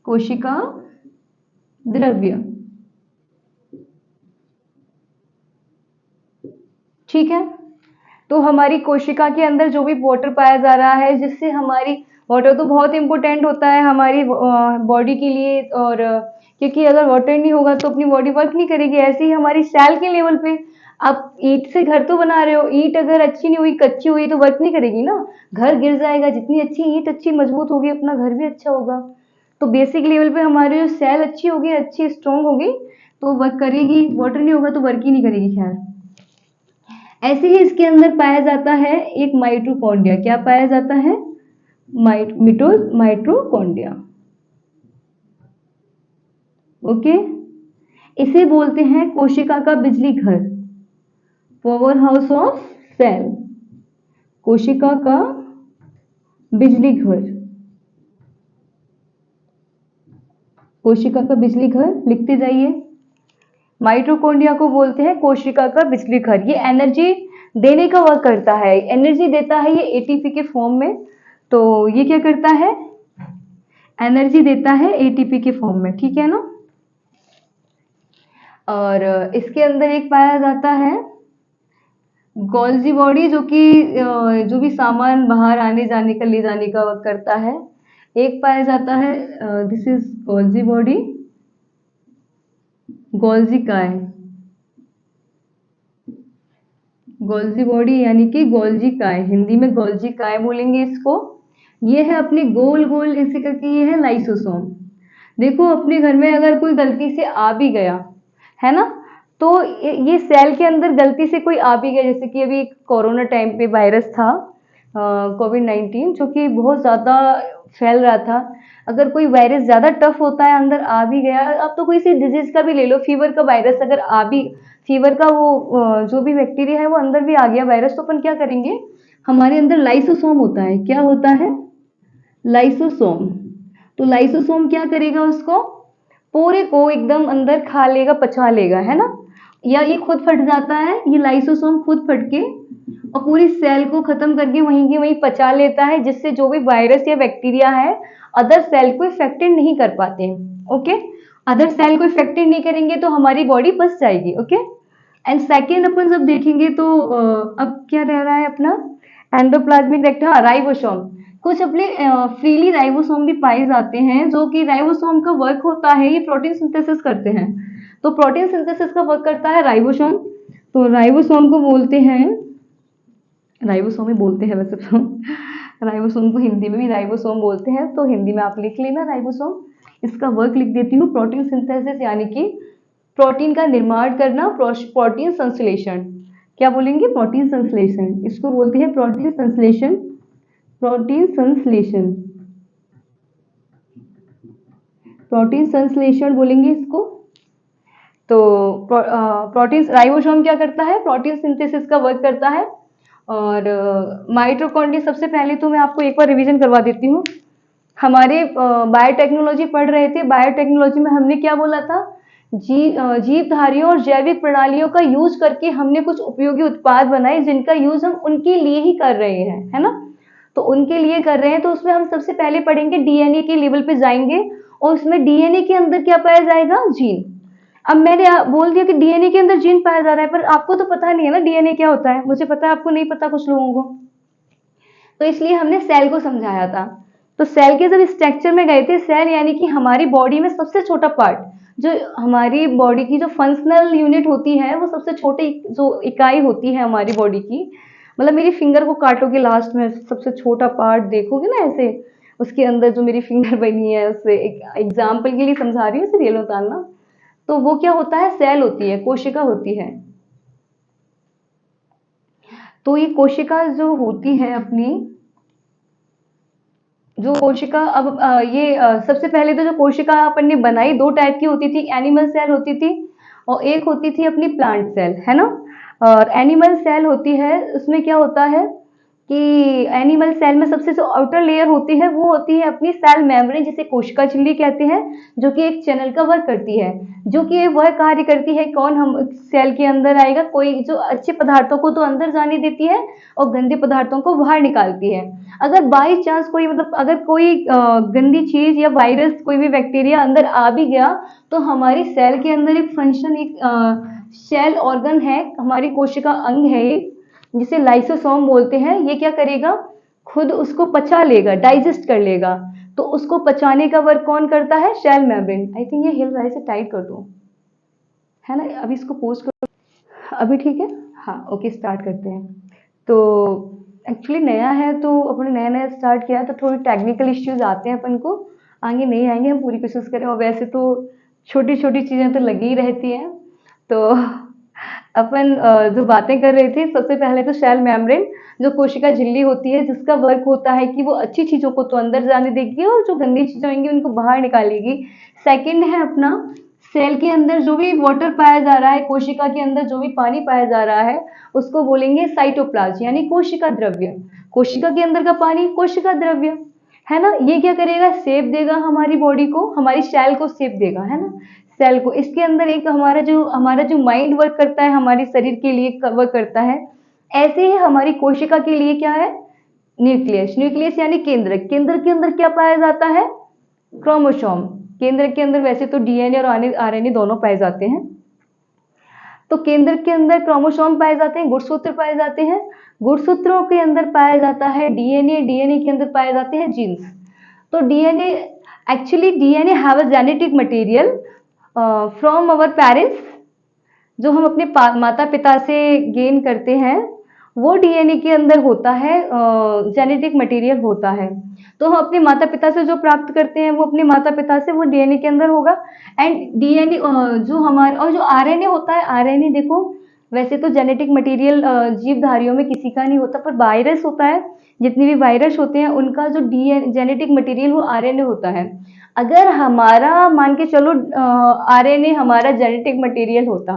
कोशिका द्रव्य, ठीक है। तो हमारी कोशिका के अंदर जो भी वाटर पाया जा रहा है, जिससे हमारी वाटर तो बहुत इंपॉर्टेंट होता है हमारी बॉडी के लिए, और क्योंकि अगर वाटर नहीं होगा तो अपनी बॉडी वर्क नहीं करेगी। ऐसे ही हमारी सेल के लेवल पे आप ईंट से घर तो बना रहे हो, ईंट अगर अच्छी नहीं हुई, कच्ची हुई, तो वर्क नहीं करेगी ना, घर गिर जाएगा। जितनी अच्छी ईंट अच्छी मजबूत होगी, अपना घर भी अच्छा होगा। तो बेसिक लेवल पे हमारी जो सेल अच्छी होगी, अच्छी स्ट्रांग होगी, तो वर्क करेगी। वाटर नहीं होगा तो वर्क ही नहीं करेगी। खैर, ऐसे ही इसके अंदर पाया जाता है एक माइटोकॉन्ड्रिया। क्या पाया जाता है? माइटोकॉन्ड्रिया। ओके, इसे बोलते हैं कोशिका का बिजली घर, पावर हाउस ऑफ सेल। कोशिका का बिजली घर, कोशिका का बिजली घर, लिखते जाइए। माइटोकॉन्ड्रिया को बोलते हैं कोशिका का बिजली घर। ये एनर्जी देने का वर्क करता है, एनर्जी देता है ये एटीपी के फॉर्म में। तो ये क्या करता है? एनर्जी देता है एटीपी के फॉर्म में, ठीक है ना। और इसके अंदर एक पाया जाता है गोल्जी बॉडी, जो कि जो भी सामान बाहर आने जाने का, ले जाने का वर्क करता है। एक पाया जाता है, this is Golgi body, Golgi काय। गोल्जी बॉडी यानी कि गोल्जी काय, हिंदी में गोल्जी काय बोलेंगे इसको। ये है अपने गोल गोल ऐसे करके, ये है लाइसोसोम। देखो अपने घर में अगर कोई गलती से आ भी गया है ना, तो ये सेल के अंदर गलती से कोई आ भी गया, जैसे कि अभी कोरोना टाइम पे वायरस था कोविड-19, जो कि बहुत ज़्यादा फैल रहा था। अगर कोई वायरस ज़्यादा टफ होता है, अंदर आ भी गया, अब तो कोई सी डिजीज का भी ले लो, फीवर का वायरस अगर आ भी, फीवर का वो जो भी बैक्टीरिया है वो अंदर भी आ गया वायरस, तो अपन क्या करेंगे? हमारे अंदर लाइसोसोम होता है। क्या होता है? लाइसोसोम। तो लाइसोसोम क्या करेगा? उसको पूरे को एकदम अंदर खा लेगा, पचा लेगा, है ना। या ये खुद फट जाता है, ये लाइसोसोम खुद फट के और पूरी सेल को खत्म करके वहीं के वहीं पचा लेता है, जिससे जो भी वायरस या बैक्टीरिया है अदर सेल को इफेक्टेड नहीं कर पाते हैं। ओके, अदर सेल को इफेक्टेड नहीं करेंगे तो हमारी बॉडी बच जाएगी। ओके, एंड सेकेंड अपन जब देखेंगे तो अब क्या रह रहा है अपना एंडोप्लाज्मिक रेक्ट, हाँ राइबोसोम। कुछ अपने फ्रीली राइबोसोम भी पाए जाते हैं, जो कि राइबोसोम का वर्क होता है, ये प्रोटीन सिंथेसिस करते हैं। तो प्रोटीन सिंथेसिस का वर्क करता है राइबोसोम। तो राइबोसोम को बोलते हैं, राइबोसोम ही बोलते हैं वैसे तो, राइबोसोम को हिंदी में भी राइबोसोम बोलते हैं, तो हिंदी में आप लिख लेना राइबोसोम। इसका वर्क लिख देती हूँ, प्रोटीन सिंथेसिस यानी कि प्रोटीन का निर्माण करना, प्रोटीन संश्लेषण। क्या बोलेंगे? प्रोटीन संश्लेषण, इसको बोलते हैं प्रोटीन संश्लेषण। प्रोटीन संश्लेषण, प्रोटीन संश्लेषण बोलेंगे इसको। तो प्रोटीन, राइबोसोम क्या करता है? प्रोटीन सिंथेसिस का वर्क करता है। और माइटोकॉन्ड्रिया, सबसे पहले तो मैं आपको एक बार रिवीजन करवा देती हूँ। हमारे बायोटेक्नोलॉजी पढ़ रहे थे, बायोटेक्नोलॉजी में हमने क्या बोला था? जीवधारियों और जैविक प्रणालियों का यूज करके हमने कुछ उपयोगी उत्पाद बनाए, जिनका यूज हम उनके लिए ही कर रहे हैं, है ना। तो उनके लिए कर रहे हैं, तो उसमें हम सबसे पहले पढ़ेंगे डीएनए के लेवल पे जाएंगे, और उसमें डीएनए के अंदर क्या पाया जाएगा? जीन। अब मैंने बोल दिया कि डीएनए के अंदर जीन पाया जा रहा है, पर आपको तो पता नहीं है ना डीएनए क्या होता है। मुझे पता है, आपको नहीं पता कुछ लोगों को, तो इसलिए हमने सेल को समझाया था। तो सेल के जब स्ट्रक्चर में गए थे, सेल यानी कि हमारी बॉडी में सबसे छोटा पार्ट, जो हमारी बॉडी की जो फंक्शनल यूनिट होती है, वो सबसे छोटी जो इकाई होती है हमारी बॉडी की, मतलब मेरी फिंगर को काटोगे लास्ट में सबसे छोटा पार्ट देखोगे ना ऐसे, उसके अंदर जो मेरी फिंगर बनी है, उससे एक एग्जाम्पल के लिए समझा रही हूँ, इसे रियल उतारना। तो वो क्या होता है? सेल होती है, कोशिका होती है। तो ये कोशिका जो होती है अपनी, जो कोशिका अब सबसे पहले तो जो कोशिका अपन ने बनाई दो टाइप की होती थी, एनिमल सेल होती थी और एक होती थी अपनी प्लांट सेल, है ना। और एनिमल सेल होती है, उसमें क्या होता है कि एनिमल सेल में सबसे जो आउटर लेयर होती है वो होती है अपनी सेल मेम्ब्रेन, जिसे कोशिका झिल्ली कहते हैं, जो कि एक चैनल का वर्क करती है। जो कि वह कार्य करती है, कौन हम सेल के अंदर आएगा, कोई जो अच्छे पदार्थों को तो अंदर जाने देती है और गंदे पदार्थों को बाहर निकालती है। अगर बाई चांस कोई मतलब अगर कोई गंदी चीज या वायरस, कोई भी बैक्टीरिया अंदर आ भी गया, तो हमारी सेल के अंदर एक फंक्शन, एक सेल ऑर्गन है, हमारी कोशिका अंग है एक, जिसे लाइसोसोम बोलते हैं। ये क्या करेगा, खुद उसको पचा लेगा, डाइजेस्ट कर लेगा। तो उसको पचाने का वर्क कौन करता है, सेल मेम्ब्रेन। आई थिंक ये हिल रहा है, इसे टाइट कर दो, है ना। अभी इसको पोस्ट कर, अभी ठीक है। हाँ ओके, स्टार्ट करते हैं। तो एक्चुअली नया है, तो अपने नया नया स्टार्ट किया है, तो थोड़ी टेक्निकल इश्यूज आते हैं अपन को, आगे नहीं आएंगे, हम पूरी कोशिश करें। और वैसे तो छोटी छोटी चीज़ें तो लगी ही रहती हैं। तो अपन जो बातें कर रहे थे, सबसे पहले तो सेल मेम्ब्रेन, जो कोशिका झिल्ली होती है, जिसका वर्क होता है कि वो अच्छी चीज़ों को तो अंदर जाने देगी और जो गंदी चीज़ें होंगी उनको बाहर निकालेगी। सेकंड है अपना, सेल के अंदर जो भी वाटर पाया जा रहा है, कोशिका के अंदर जो भी पानी पाया जा रहा है, उसको बोलेंगे साइटोप्लाज्म, यानी कोशिका द्रव्य। कोशिका के अंदर का पानी कोशिका द्रव्य, है ना। ये क्या करेगा, शेप देगा हमारी बॉडी को, हमारी सेल को शेप देगा, है ना, सेल को। इसके अंदर एक हमारा जो माइंड वर्क करता है, हमारे शरीर के लिए वर्क करता है, ऐसे ही हमारी कोशिका के लिए क्या है, न्यूक्लियस। न्यूक्लियस यानी केंद्र। केंद्र के अंदर क्या पाया जाता है, क्रोमोसोम। केंद्र के अंदर वैसे तो डीएनए और आरएनए दोनों पाए जाते हैं। तो केंद्र के अंदर क्रोमोसोम पाए जाते हैं, गुणसूत्र पाए जाते हैं। गुणसूत्रों के अंदर पाया जाता है डीएनए, डीएनए के अंदर पाए जाते हैं जीन्स। तो DNA, actually DNA have a genetic material from our parents, जो हम अपने माता पिता से गेन करते हैं, वो डीएनए के अंदर होता है, जेनेटिक मटेरियल होता है। तो हम अपने माता पिता से जो प्राप्त करते हैं, वो अपने माता पिता से वो डीएनए के अंदर होगा। एंड डीएनए जो हमारे, और जो आरएनए होता है, आरएनए देखो, वैसे तो जेनेटिक मटेरियल जीवधारियों में किसी का नहीं होता, पर वायरस होता है, जितने भी वायरस होते हैं उनका जो डीएनए जेनेटिक मटेरियल वो आरएनए होता है। अगर हमारा मान के चलो आरएनए हमारा जेनेटिक मटेरियल होता,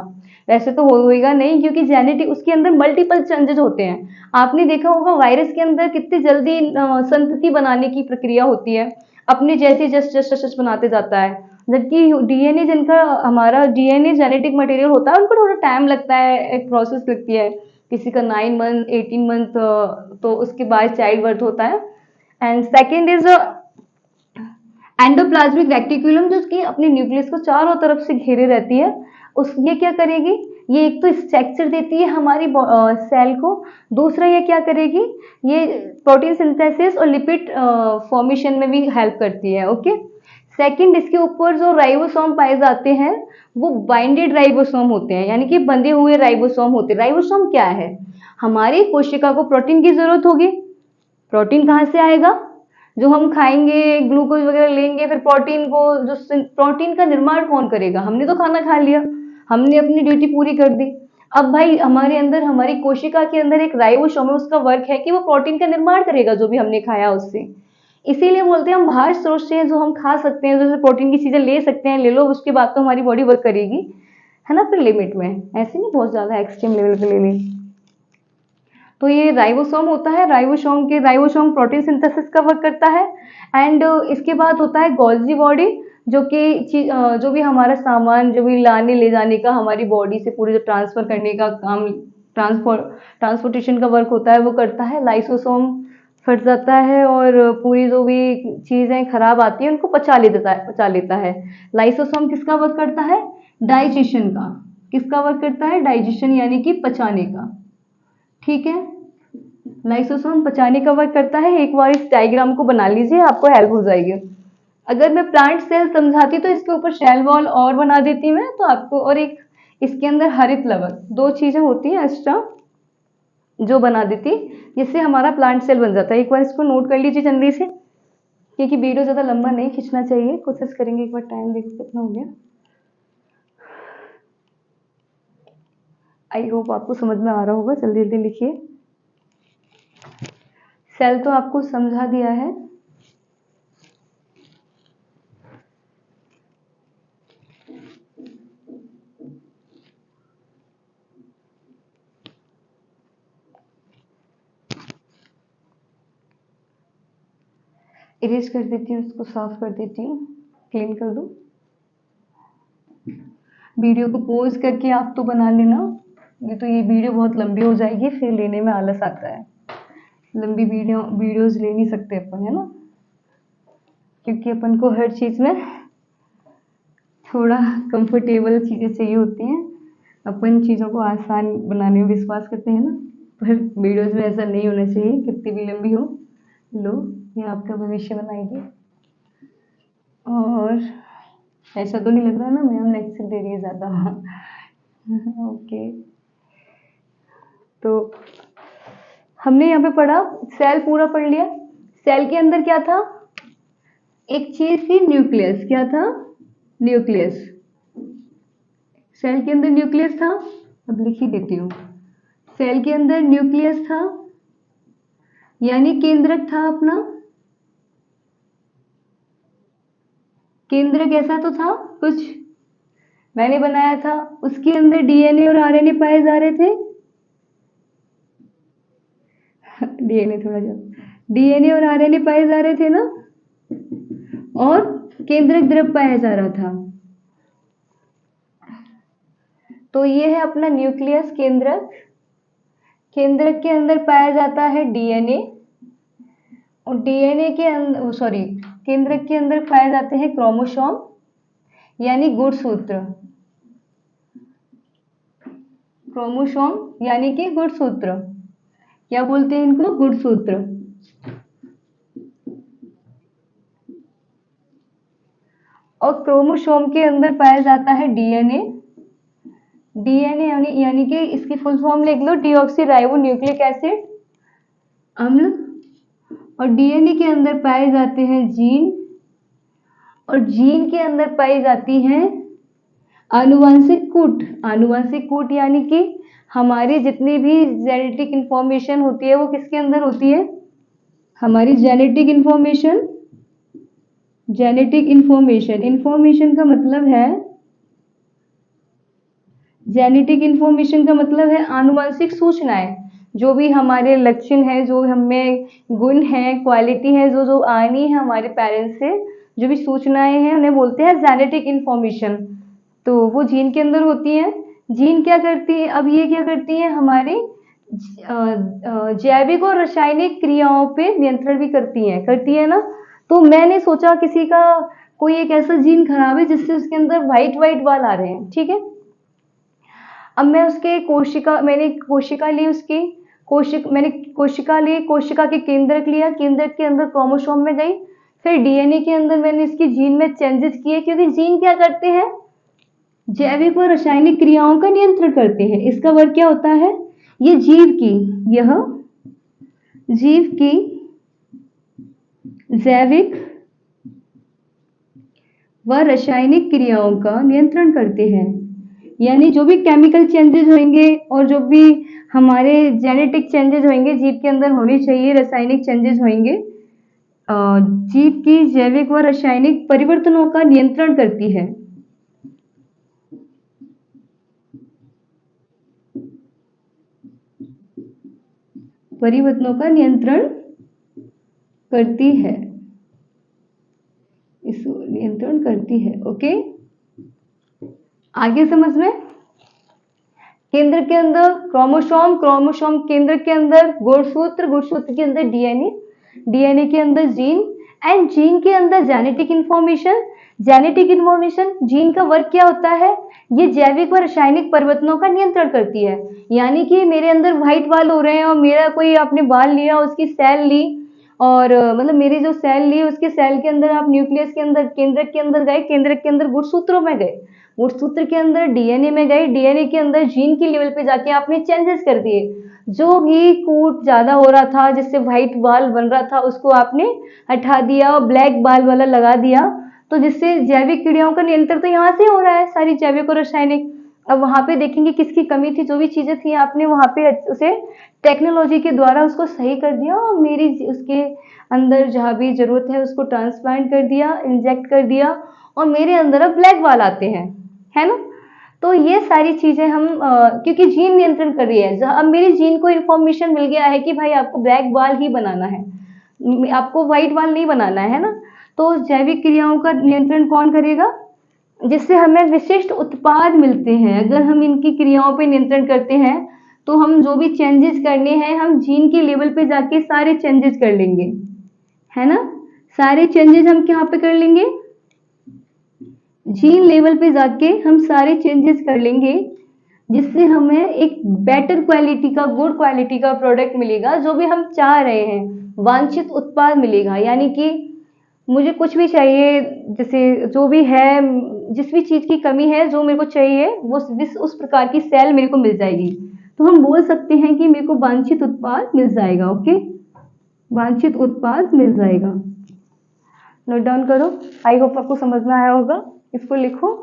वैसे तो होएगा नहीं, क्योंकि जेनेटिक उसके अंदर मल्टीपल चेंजेस होते हैं। आपने देखा होगा वायरस के अंदर कितनी जल्दी संतति बनाने की प्रक्रिया होती है, अपने जैसे जस्ट जस्ट जस्ट बनाते जाता है। जबकि डीएनए, जिनका हमारा डीएनए जेनेटिक मटेरियल होता है, उनको थोड़ा टाइम लगता है, एक प्रोसेस लगती है। किसी का 9 मंथ 18 मंथ, तो उसके बाद चाइल्ड बर्थ होता है। And second is endoplasmic reticulum, जो कि अपने न्यूक्लियस को चारों तरफ से घेरे रहती है। उस ये क्या करेगी, ये एक तो स्ट्रक्चर देती है हमारी सेल को। दूसरा ये क्या करेगी, ये प्रोटीन सिंथेसिस और लिपिड फॉर्मेशन में भी हेल्प करती है। ओके। सेकंड, इसके ऊपर जो राइबोसोम पाए जाते हैं, वो बाइंडेड राइबोसोम होते हैं, यानी कि बंधे हुए राइबोसोम होते हैं। राइबोसोम क्या है, हमारी कोशिका को प्रोटीन की जरूरत होगी। प्रोटीन कहाँ से आएगा, जो हम खाएंगे, ग्लूकोज वगैरह लेंगे, फिर प्रोटीन को, जो प्रोटीन का निर्माण कौन करेगा, हमने तो खाना खा लिया, हमने अपनी ड्यूटी पूरी कर दी। अब भाई हमारे अंदर, हमारी कोशिका के अंदर एक राइबोसोम है, उसका वर्क है कि वो प्रोटीन का निर्माण करेगा जो भी हमने खाया उससे। इसीलिए बोलते हैं हम बाहर स्रोत से जो हम खा सकते हैं, जैसे प्रोटीन की चीजें ले सकते हैं, ले लो, उसके बाद तो हमारी बॉडी वर्क करेगी, है ना, फिर लिमिट में, ऐसे नहीं बहुत ज्यादा एक्सट्रीम लेवल पे ले ली। तो ये राइबोसोम होता है, राइबोसोम प्रोटीन सिंथेसिस का वर्क करता है। एंड इसके बाद होता है गोल्जी बॉडी, जो कि जो भी हमारा सामान, जो भी लाने ले जाने का, हमारी बॉडी से पूरे ट्रांसफर करने का काम, ट्रांसपोर्टेशन का वर्क होता है, वो करता है। लाइसोसोम फट जाता है और पूरी जो भी चीजें खराब आती हैं उनको पचा लेता है। लाइसोसोम किसका वर्क करता है, डाइजेशन का। किसका वर्क करता है, डाइजेशन यानी कि पचाने का। ठीक है, लाइसोसोम पचाने का वर्क करता है। एक बार इस डायग्राम को बना लीजिए, आपको हेल्प हो जाएगी। अगर मैं प्लांट सेल समझाती तो इसके ऊपर शेल वॉल और बना देती मैं, तो आपको, और एक इसके अंदर हरित लवक, दो चीजें होती हैं एक्स्ट्रा जो बना देती, जिससे हमारा प्लांट सेल बन जाता है। एक बार इसको नोट कर लीजिए जल्दी से, क्योंकि वीडियो ज्यादा लंबा नहीं खींचना चाहिए, कोशिश करेंगे। एक बार टाइम देखो कितना हो गया। आई होप आपको समझ में आ रहा होगा, जल्दी जल्दी लिखिए। सेल तो आपको समझा दिया है। इरेज कर देती हूँ, उसको साफ कर देती हूँ, क्लीन कर दूँ। वीडियो को पॉज करके आप तो बना लेना, नहीं तो ये वीडियो बहुत लंबी हो जाएगी, फिर लेने में आलस आता है। लंबी वीडियोस ले नहीं सकते अपन, है ना, क्योंकि अपन को हर चीज़ में थोड़ा कंफर्टेबल चीज़ें चाहिए होती हैं। अपन चीज़ों को आसान बनाने में विश्वास करते हैं ना, पर वीडियोस में ऐसा नहीं होना चाहिए, कितनी भी लंबी हो। लो, ये आपका भविष्य बनाएगी। और ऐसा तो नहीं लग रहा ना मैम लेक्चर दे रही है ज़्यादा? ओके, तो हमने यहाँ पे पढ़ा, सेल पूरा पढ़ लिया। सेल के अंदर क्या था? एक चीज थी, न्यूक्लियस। क्या था? न्यूक्लियस। सेल के अंदर न्यूक्लियस था, अब लिख ही देती हूँ। सेल के अंदर न्यूक्लियस था, यानी केंद्रक था अपना। केंद्रक ऐसा तो था कुछ, मैंने बनाया था। उसके अंदर डीएनए और आरएनए पाए जा रहे थे। डीएनए थोड़ा ज्यादा, डीएनए और आरएनए पाए जा रहे थे ना, और केंद्रक द्रव पाया जा रहा था। तो ये है अपना न्यूक्लियस, केंद्रक। केंद्रक के अंदर पाया जाता है डीएनए, और डीएनए के अंदर केंद्रक के अंदर पाए जाते हैं क्रोमोसोम, यानी गुणसूत्र। क्रोमोसोम यानी कि गुणसूत्र, क्या बोलते हैं इनको? गुणसूत्र। और क्रोमोसोम के अंदर पाया जाता है डीएनए। डीएनए यानी कि इसकी फुल फॉर्म लिख लो, डीऑक्सी न्यूक्लिक एसिड अम्ल। और डीएनए के अंदर पाए जाते हैं जीन, और जीन के अंदर पाई जाती हैं आनुवंशिक कूट। आनुवंशिक कूट यानी कि हमारी जितनी भी जेनेटिक इंफॉर्मेशन होती है वो किसके अंदर होती है? हमारी जेनेटिक इंफॉर्मेशन। जेनेटिक इंफॉर्मेशन का मतलब है, जेनेटिक इंफॉर्मेशन का मतलब है आनुवंशिक सूचनाएं। जो भी हमारे लक्षण है, जो हमें गुण है, क्वालिटी है, जो जो आनी है हमारे पेरेंट्स से, जो भी सूचनाएं हैं उन्हें बोलते हैं जेनेटिक इंफॉर्मेशन। तो वो जीन के अंदर होती है। जीन क्या करती है? अब ये क्या करती है? हमारी जैविक और रासायनिक क्रियाओं पे नियंत्रण भी करती है ना। तो मैंने सोचा किसी का कोई एक ऐसा जीन खराब है जिससे उसके अंदर व्हाइट व्हाइट बाल आ रहे हैं, ठीक है। अब मैं उसके मैंने कोशिका ली, उसकी मैंने कोशिका ली, कोशिका के केंद्रक लिया, केंद्रक के अंदर क्रोमोसोम में गई, फिर डीएनए के अंदर मैंने इसकी जीन में चेंजेस किए, क्योंकि जीन क्या करते हैं? जैविक और रासायनिक क्रियाओं का नियंत्रण करते हैं। इसका वर्क क्या होता है? ये जीव की जैविक व रासायनिक क्रियाओं का नियंत्रण करते हैं। यानी जो भी केमिकल चेंजेस होंगे और जो भी हमारे जेनेटिक चेंजेस होंगे जीव के अंदर होने चाहिए, रासायनिक चेंजेस होंगे, जीव की जैविक व रासायनिक परिवर्तनों का नियंत्रण करती है। परिवर्तनों का नियंत्रण करती है, इसको नियंत्रण करती है। ओके, आगे समझ में। केंद्र के अंदर क्रोमोसोम केंद्र के अंदर गुणसूत्र के अंदर डीएनए के अंदर जीन, एंड जीन के अंदर जेनेटिक इंफॉर्मेशन। जीन का वर्क क्या होता है? ये जैविक व रासायनिक परिवर्तनों का नियंत्रण करती है। यानी कि मेरे अंदर व्हाइट बाल हो रहे हैं, और मेरा कोई आपने बाल लिया, उसकी सेल ली, और मतलब मेरी जो सेल ली, उसके सेल के अंदर आप न्यूक्लियस के अंदर, केंद्रक के अंदर गए, केंद्रक के अंदर गुणसूत्रों में गए, गुणसूत्र के अंदर डीएनए में गए, डीएनए के अंदर जीन की लेवल पे जाके आपने चेंजेस कर दिए। जो भी कूट ज्यादा हो रहा था, जिससे व्हाइट बाल बन रहा था, उसको आपने हटा दिया और ब्लैक बाल वाला लगा दिया। तो जिससे जैविक क्रियाओं का नियंत्रण तो यहाँ से हो रहा है, सारी जैविक और रासायनिक। अब वहां पे देखेंगे किसकी कमी थी, जो भी चीजें थी आपने वहां पे उसे टेक्नोलॉजी के द्वारा उसको सही कर दिया और मेरी उसके अंदर जहाँ भी जरूरत है उसको ट्रांसप्लांट कर दिया, इंजेक्ट कर दिया और मेरे अंदर अब ब्लैक बाल आते हैं, है ना। तो ये सारी चीजें हम क्योंकि जीन नियंत्रण कर रही है, अब मेरी जीन को इन्फॉर्मेशन मिल गया है कि भाई आपको ब्लैक बाल ही बनाना है, आपको व्हाइट बाल नहीं बनाना है ना। तो जैविक क्रियाओं का नियंत्रण कौन करेगा, जिससे हमें विशिष्ट उत्पाद मिलते हैं। अगर हम इनकी क्रियाओं पे नियंत्रण करते हैं तो हम जो भी चेंजेस करने हैं हम जीन के लेवल पे जाके सारे चेंजेस कर लेंगे, है ना। सारे चेंजेस हम कहाँ पे कर लेंगे, जीन लेवल पे जाके हम सारे चेंजेस कर लेंगे, जिससे हमें एक बेटर क्वालिटी का, गुड क्वालिटी का प्रोडक्ट मिलेगा, जो भी हम चाह रहे हैं वांछित उत्पाद मिलेगा। यानी कि मुझे कुछ भी चाहिए, जैसे जो भी है, जिस भी चीज की कमी है जो मेरे को चाहिए वो उस प्रकार की सेल मेरे को मिल जाएगी। तो हम बोल सकते हैं कि मेरे को वांछित उत्पाद मिल जाएगा। ओके, वांछित उत्पाद मिल जाएगा। नोट डाउन करो, आई होप आपको समझ में आया होगा। इसको लिखो।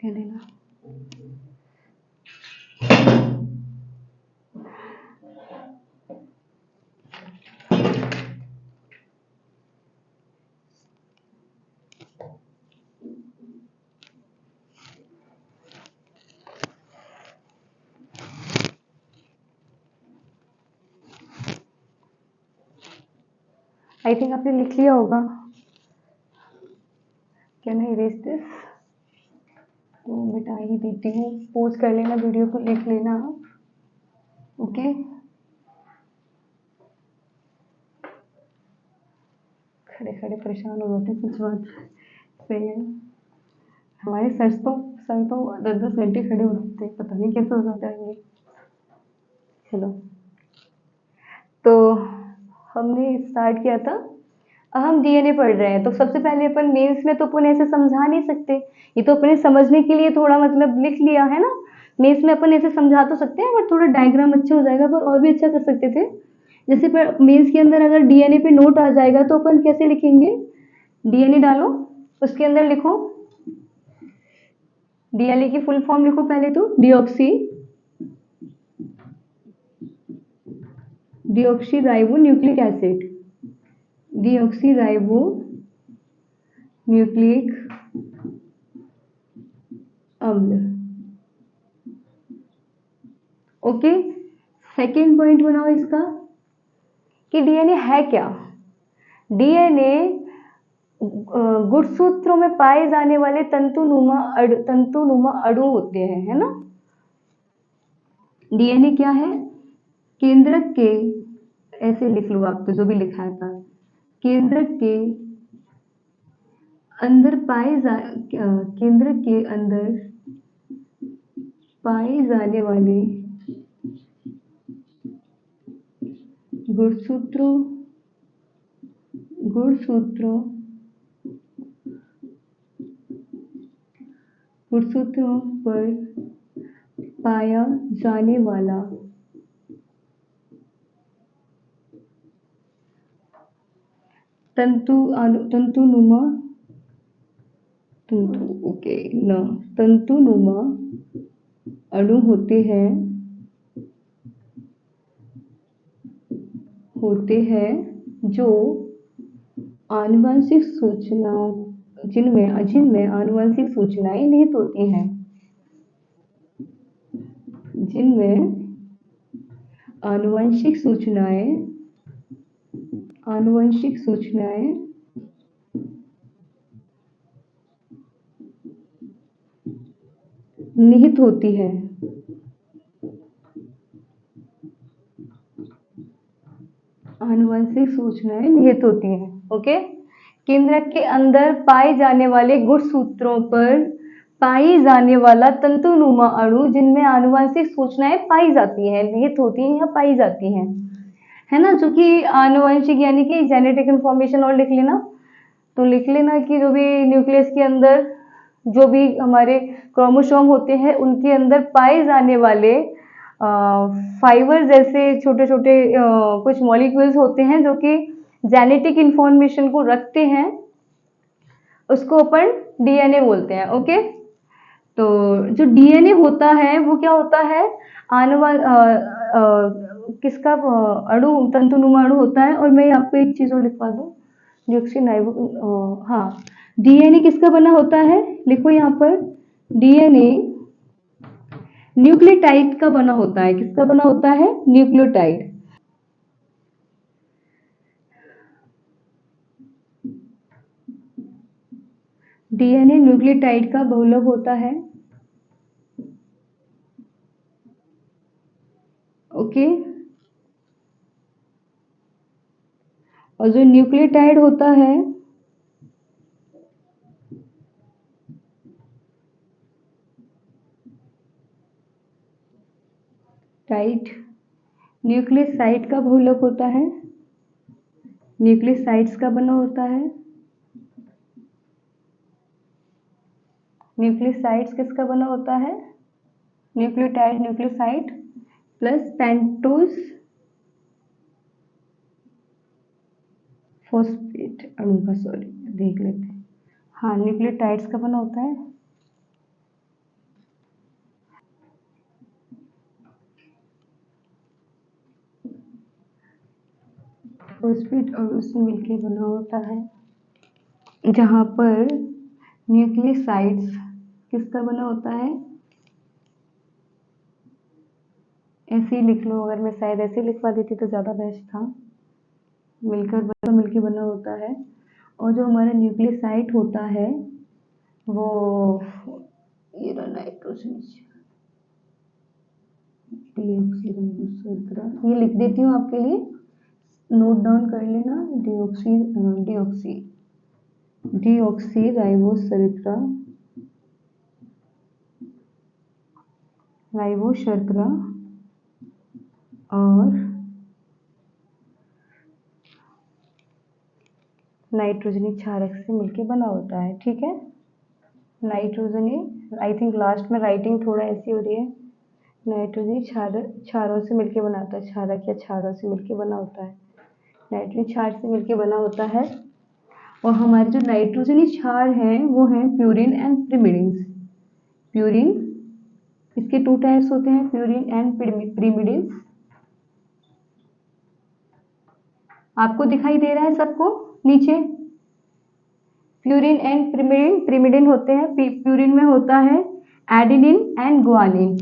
ले लेना। आई थिंक आपने लिख लिया होगा। Can I erase this? तो मिटा ही देती हूँ, पोज कर लेना, वीडियो को लिख लेना। ओके, खड़े खड़े परेशान हो जाते हैं, कुछ बात सही है। हमारे सर तो 10-10 घंटे खड़े हो जाते हैं, पता नहीं कैसे हो जाता है ये। चलो, तो हमने स्टार्ट किया था, हम डीएनए पढ़ रहे हैं। तो सबसे पहले अपन मेंस में तो अपन ऐसे समझा नहीं सकते, ये तो अपने समझने के लिए थोड़ा मतलब लिख लिया है ना। मेंस में अपन ऐसे समझा तो सकते हैं, बट थोड़ा डायग्राम अच्छा हो जाएगा, पर और भी अच्छा कर सकते थे। जैसे पर मेंस के अंदर अगर डीएनए पे नोट आ जाएगा तो अपन कैसे लिखेंगे, डीएनए डालो, उसके अंदर लिखो, डीएनए की फुल फॉर्म लिखो पहले तो, deoxy deoxy ribo nucleic acid, deoxy ribo nucleic अम्ल। ओके, सेकेंड पॉइंट बनाओ इसका कि डीएनए है क्या। डीएनए गुणसूत्रों में पाए जाने वाले तंतुनुमा अणु होते हैं, है ना। डीएनए क्या है, केंद्रक के, ऐसे लिख लो आप, तो जो भी लिखा था, केंद्रक के अंदर केंद्रक के अंदर पाए जाने वाले गुणसूत्रों गुणसूत्रों गुणसूत्रों पर पाया जाने वाला तंतुनुमा ओके न तंतुनुमा अणु होते हैं जो आनुवंशिक सूचनाओं जिनमें आनुवंशिक सूचनाएं निहित होती हैं, जिनमें आनुवंशिक सूचनाएं निहित होती है। आनुवंशिक सूचनाएं निहित होती हैं। ओके, केंद्रक के अंदर पाए जाने वाले गुणसूत्रों पर पाई जाने वाला तंतुनुमा अणु जिनमें आनुवंशिक सूचनाएं पाई जाती हैं, निहित होती हैं या पाई जाती हैं, है ना। जो कि आनुवंशिक यानी कि जेनेटिक इंफॉर्मेशन, और लिख लेना, तो लिख लेना कि जो भी न्यूक्लियस के अंदर जो भी हमारे क्रोमोसोम होते हैं उनके अंदर पाए जाने वाले फाइबर जैसे छोटे छोटे कुछ मॉलिक्यूल्स होते हैं जो कि जेनेटिक इंफॉर्मेशन को रखते हैं, उसको अपन डीएनए बोलते हैं। ओके, तो जो डीएनए होता है वो क्या होता है, किसका अणु, तंतुनुमा अणु होता है। और मैं यहाँ पे एक चीज और लिखवा दूं, हाँ, डीएनए किसका बना होता है, लिखो यहाँ पर, डीएनए न्यूक्लियोटाइड का बना होता है। किसका बना होता है, न्यूक्लियोटाइड। डीएनए न्यूक्लियोटाइड का बहुलक होता है। ओके, और जो न्यूक्लियोटाइड होता है टाइड, न्यूक्लियोसाइड का बहुलक होता है, न्यूक्लियोसाइड्स का बना होता है। न्यूक्लियोसाइड्स किसका बना होता है, nucleotide, nucleoside plus pentose phosphate अणु का, सॉरी देख लेते हैं, हाँ न्यूक्लियोटाइड्स का बना होता है। फॉस्फेट अणु से मिलके बना होता है, जहां पर न्यूक्लियोसाइड्स किसका बना होता है, ऐसे ही लिख लो, अगर मैं शायद ऐसे ही लिखवा देती तो ज़्यादा बेस्ट था, मिलके बना होता है। और जो हमारा न्यूक्लियोसाइड होता है वो ये नाइट्रोजन, ये लिख देती हूँ आपके लिए, नोट डाउन कर लेना, डीऑक्सी राइबो शर्करा और नाइट्रोजनी क्षारक से मिलके बना होता है। ठीक है, नाइट्रोजनी, आई थिंक लास्ट में राइटिंग थोड़ा ऐसी हो रही है, नाइट्रोजनी क्षारों से मिलके बना होता है, क्षारक या क्षारों से मिलके बना होता है, नाइट्रोजन क्षार से मिलके बना होता है। और हमारे जो नाइट्रोजनी क्षार हैं वो हैं प्यूरिन एंड प्रिमिडिन्स। प्यूरिन, इसके 2 टाइप्स होते हैं, प्यूरिन एंड प्रिमिडिन्स। आपको दिखाई दे रहा है सबको नीचे, प्यूरिन एंड प्रिमिडिन। प्रिमिडिन होते हैं, प्यूरिन में होता है adenine and guanine,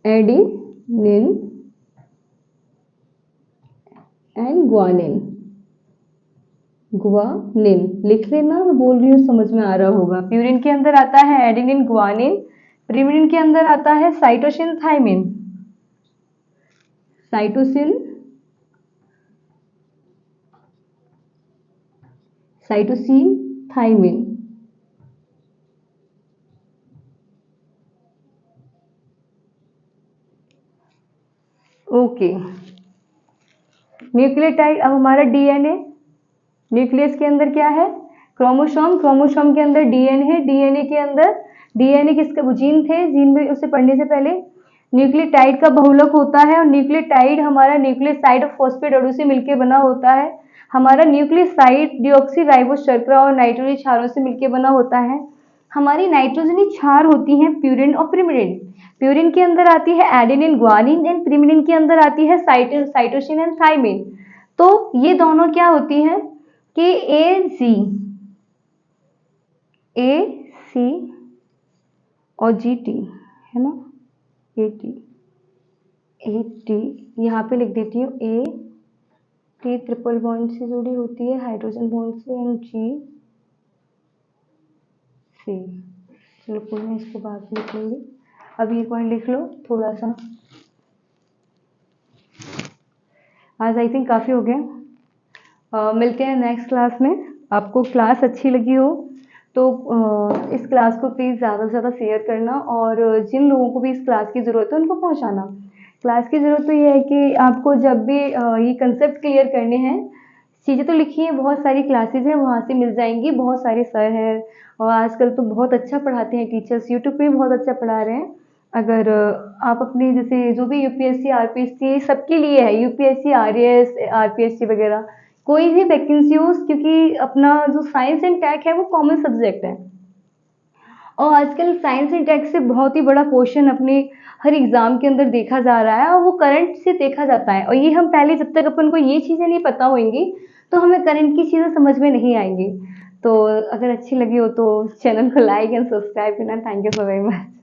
adenine and guanine, guanine लिख लेना, मैं बोल रही हूँ समझ में आ रहा होगा। प्यूरिन के अंदर आता है एडिनिन गुआनिन, प्रिमिडिन के अंदर आता है cytosine thymine, cytosine thymine. Okay, nucleotide, अब हमारा डीएनए, न्यूक्लियस के अंदर क्या है, क्रोमोसोम, क्रोमोसोम के अंदर डीएनए है, डीएनए के अंदर, डीएनए किसका, जीन थे, जीन में उसे पढ़ने से पहले न्यूक्लियोटाइड का बहुलक होता है, और न्यूक्लियोटाइड हमारा न्यूक्लियोसाइड और फॉस्फेट अणु से मिलकर बना होता है। हमारा न्यूक्लियोसाइड डीऑक्सी राइबो शर्करा और नाइट्रोजन क्षारों से मिलकर बना होता है। हमारी नाइट्रोजनी क्षार होती हैं प्यूरिन और प्रिमिडिन। प्यूरिन के अंदर आती है एडेनिन गुआनिन एंड प्रिमिडिन के अंदर आती है साइटोसिन एंड थाइमिन। तो ये दोनों क्या होती हैं कि ए सी और जी टी, है ना, ए टी, यहाँ पे लिख देती हूँ, ए टी ट्रिपल बॉन्ड से जुड़ी होती है हाइड्रोजन बॉन्ड से, एंड जी सी। चलो कोई नहीं, इसको बाद में लिख लेंगे, अब ये पॉइंट लिख लो थोड़ा सा। आज आई थिंक काफ़ी हो गया। मिलते हैं नेक्स्ट क्लास में। आपको क्लास अच्छी लगी हो तो इस क्लास को प्लीज़ ज़्यादा से ज़्यादा शेयर करना, और जिन लोगों को भी इस क्लास की ज़रूरत है उनको पहुंचाना। क्लास की ज़रूरत तो ये है कि आपको जब भी ये कंसेप्ट क्लियर करने हैं, चीज़ें तो लिखी हैं, बहुत सारी क्लासेस हैं वहाँ से मिल जाएंगी, बहुत सारे सर हैं और आजकल तो बहुत अच्छा पढ़ाते हैं टीचर्स, यूट्यूब पे भी बहुत अच्छा पढ़ा रहे हैं। अगर आप अपने जैसे जो भी यूपीएससी आरपीएससी सबके लिए है, यूपीएससी आरएएस आरपीएससी वगैरह कोई भी वैकेंसी हो, क्योंकि अपना जो साइंस एंड टेक है वो कॉमन सब्जेक्ट है, और आजकल साइंस एंड टेक से बहुत ही बड़ा पोर्शन अपने हर एग्जाम के अंदर देखा जा रहा है, और वो करंट से देखा जाता है, और ये हम पहले जब तक अपन को ये चीज़ें नहीं पता होंगी तो हमें करंट की चीज़ें समझ में नहीं आएंगी। तो अगर अच्छी लगी हो तो चैनल को लाइक एंड सब्सक्राइब करना। Thank you so very much.